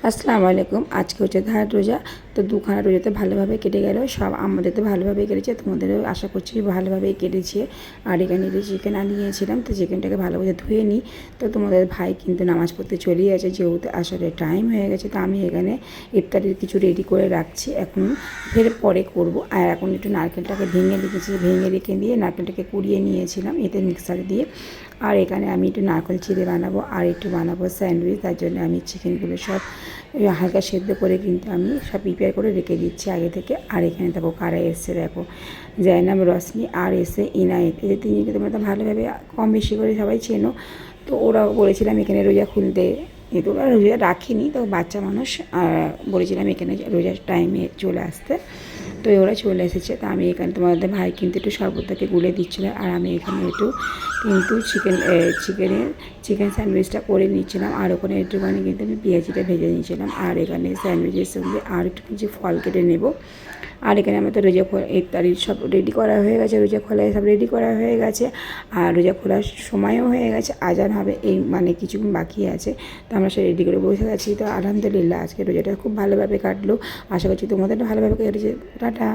আসসালামু আলাইকুম। আজকে হচ্ছে ধার রোজা। তো দুখানা রোজাতে ভালোভাবে কেটে গেল। সব আমাদের তো ভালোভাবেই কেটেছে, তোমাদেরও আশা করছি ভালোভাবেই কেটেছে। আর এখানে যে চিকেন আনিয়েছিলাম, তো চিকেনটাকে ভালোভাবে ধুয়ে নিই। তো তোমাদের ভাই কিন্তু নামাজ পড়তে চলেই আছে, যেহেতু আসলে টাইম হয়ে গেছে। তো আমি এখানে ইফতারির কিছু রেডি করে রাখছি, এখন ফের পরে করব। আর এখন একটু নারকেলটাকে ভেঙে রেখে দিয়ে নারকেলটাকে কুড়িয়ে নিয়েছিলাম এতে মিক্সারে দিয়ে। আর এখানে আমি একটু নারকেল চিড়ে বানাবো আর একটু বানাবো স্যান্ডউইচ। তার জন্য আমি চিকেনগুলো সব হালকা সেদ্ধ করে কিন্তু আমি সব প্রিপেয়ার করে রেখে দিচ্ছি আগে থেকে। আর এখানে দেখো কারা এসছে, দেখো জাইনাব, রশনি আর এসে ইনায়েত। এদের তিনজনকে তোমরা তো ভালোভাবে কম বেশি করে সবাই চেনো। তো ওরাও বলেছিলাম এখানে রোজা খুলতে, কিন্তু ওরা রোজা রাখিনি, তো বাচ্চা মানুষ, বলেছিলাম এখানে রোজার টাইমে চলে আসতে। তো ওরা চলে এসেছে। তো আমি এখানে তোমাদের ভাই কিন্তু একটু শরবতটাকে গুলে দিচ্ছিলো, আর আমি এখানে একটু কিন্তু চিকেন স্যান্ডউইচটা করে নিচ্ছিলাম। আর ওখানে একটুখানি কিন্তু আমি পেঁয়াজিটা ভেজে নিয়েছিলাম। আর এখানে স্যান্ডউইচের সঙ্গে আর একটু কিছু ফল কেটে নেব। আর এখানে আমার তো রোজা ইফতারির সব রেডি করা হয়ে গেছে, রোজা খোলায় সব রেডি করা হয়ে গেছে। আর রোজা খোলার সময়ও হয়ে গেছে, আজান হবে এই কিছুক্ষণ বাকি আছে। তো আমরা সে রেডি করে বসে গেছি। তো আলহামদুলিল্লাহ আজকে রোজাটা খুব ভালোভাবে কাটলো। আশা করছি তোমাদের ভালোভাবে কেটেছে। টাটা।